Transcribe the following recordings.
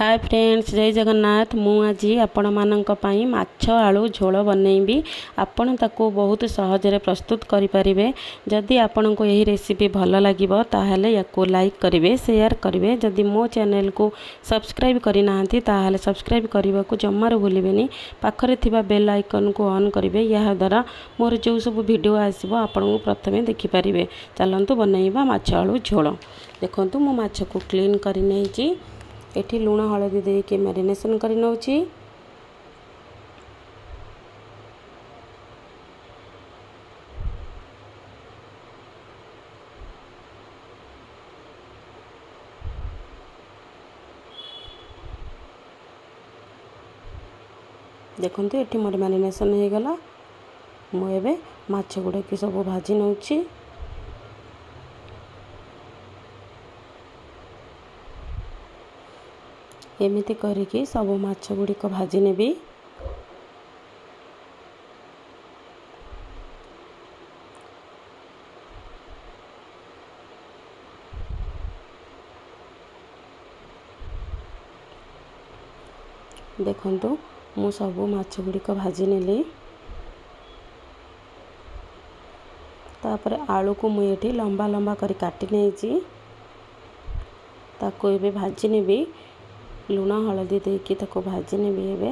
Hi friends, जय जगन्नाथ। मु आज आपण मानक पई माछ आलू झोल बनैबी। आपण ताको बहुत सहजरे प्रस्तुत करें। जदि आपण को यही रेसिपी भल लगे ताहले याको लाइक करेंगे, शेयर करेंगे। जदि मो चैनल को सब्सक्राइब करना ताहले सब्सक्राइब करने को जमार भूलें। पाखरे थिबा बेल आइकन को ऑन करेंगे। यह द्वारा मोर जो सब वीडियो आसो आपण को प्रथमे देखिपारे। चलतु बनैबा माछ आलू झोल। देखंतु मो माछ को क्लीन करि नैची। एठी लुण हलदी देके मैरिनेशन कर नौची। देखंतु एठी मोर मैरिनेशन हो गला। मु एबे माछ गुडा के सब भाजी नौची। एमिति करिकी सब माछ गुड़िक भाजी नेबी। देखंतु मु सब माछ गुड़िक भाजी नेली। तापर आलू को मु एठी लंबा लंबा करी काटी नेची। ताको एबे भाजी नेबी। लुण हलदी देकी ताको भाजी नेबी। एबे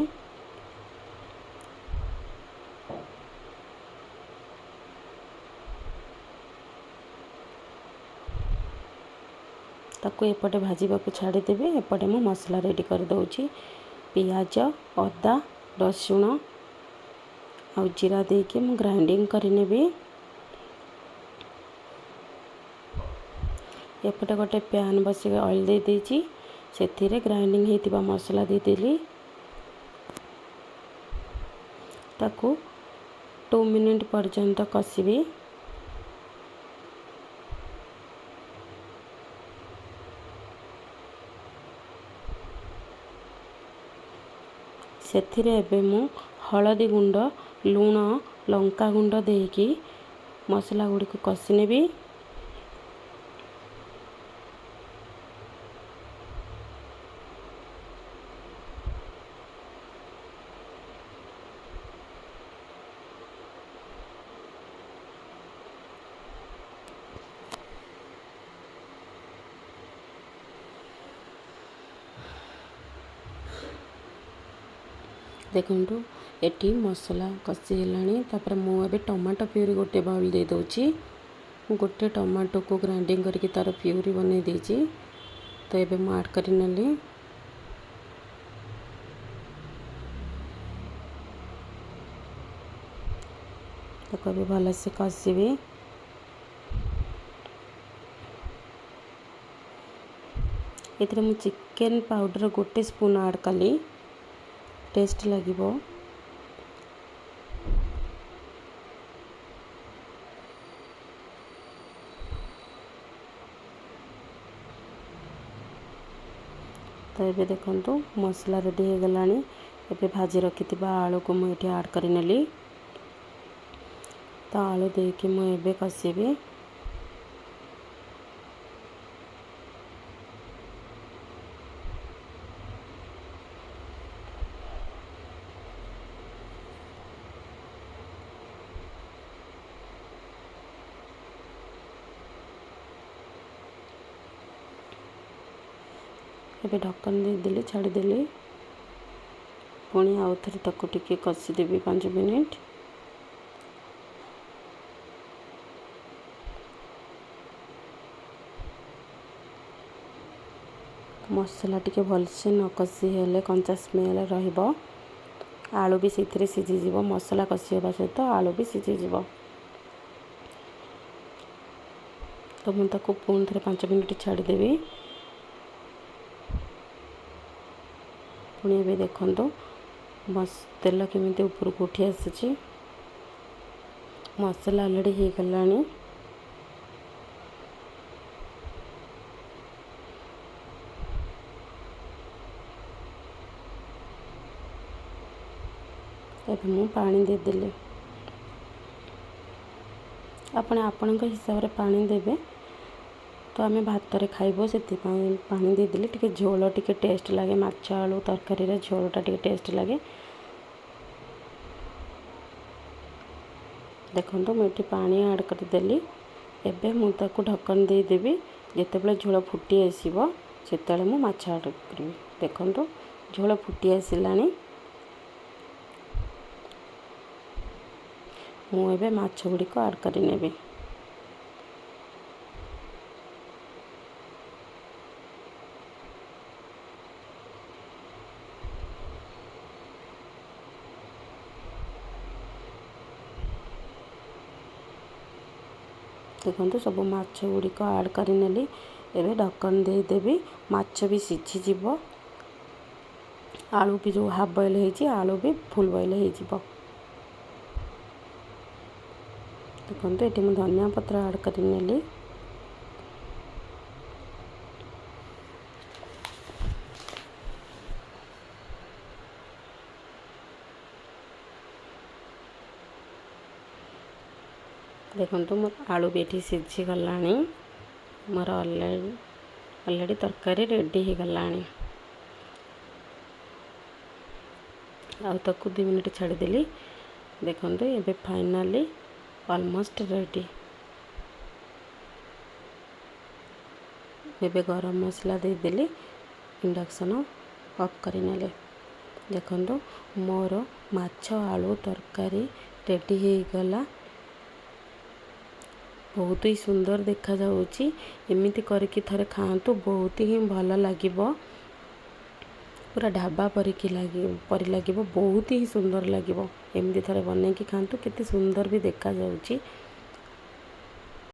ताको एपटे भाजीबा को छाड़ी देबे। एपटे मु मसला रेडी कर दउची। पियाज, अदा, रसुण आ जीरा देके मु ग्राइंडिंग करि नेबी। एपटे गोटे पैन बसी ऑयल दे देची। सेथिरे ग्राइंडिंग हेतिबा मसला दे देली। ताको 2 मिनट पर्यंत कसिबी। सेथिरे एबे मु हलदी गुंड, लुण, लंका गुंड देकी मसला गुड़ी को कषि नेबी। देखंतु एटी मसला कषि हेलानी। तापर मु एबे टमाटो प्यूरी गोटे बाउल दे दउची। गोटे टमाटो को ग्राइंडिंग करके तार प्यूरी बने देची। तो एबे मु ऐड करि नेली। ताको भी भल से कषिबी। एथिरे मु चिकन पाउडर गोटे स्पून ऐड कली। टेस्ट लगिबो। तो ये देखंतु मसला रेडी हो गलानी। एबे भाजी रखिथिबा आलू को मु एठी ऐड करि नेली। तो आलू देके मु एबे कसिबी। एबे ढक्कन दे देली, छाड़ी देली। पुणी आउ थरे ताको टिके कषि देबी 5 मिनिट। मसला टिके भलसे न कषि हेले कंचा स्मेल रहिबो। आलू भी सेथिरे सिझी जिवो। मसला कषि हेबा सहित आलू भी सिझी जिवो। तो मु ताको पुणी थरे 5 मिनिट छाड़ी देबी। पुणी एबे देखंतु बस तेल केमिति ऊपर को उठी आसी। मसला ऑलरेडी हो गलानी। एबे मु पानी दे देली। आपण हिसाब रे पानी देबे। आमे भातरे खाइबो सेतिपाई पानी देदेली टिके झोल टिके टेस्ट लागे माछ आलू तरकारी रे झोलटा टिके टेस्ट लागे। देखो मुझे पानी ऐड करदेली एबे मु ताकू ढक्कन दे देबी जेतेबेले झोल फुटी आसीबो सेतेबेले मु माछ ऐड करबी। देखो झोल फुटी आसिलानी मु एबे माछ गुड़िक ऐड करि नेबी। देखो सब माछ गुड़िक ऐड करनेली एबे ढक्कन दे देबी माछ भी सिझी जीवो आलू भी जो हाफ बॉयल होईची आलू भी फुल बॉयल हो जीवो। देखो ये मुझे धनिया पत्र ऐड करनेली देखो मो आलू भी ये सिझी गलानी मोर ऑलरेडी तरकारी रेडी हो गलानी आ ताकू 2 मिनट छाड़देली। देखो ये फाइनाली ऑलमोस्ट रेडी। एबे गरम मसला देदेली इंडक्शन ऑफ करनेले। देखो मोर माछ आलू तरकारी रेडी हो गला बहुत ही सुंदर देखा जाउची। एमिति करके थरे खांतु बहुत ही भल लागिबो पूरा ढाबा परी लागिबो बहुत ही सुंदर लागिबो। एमिति थरे बनै कि खांतु केते सुंदर भी देखा जाउची।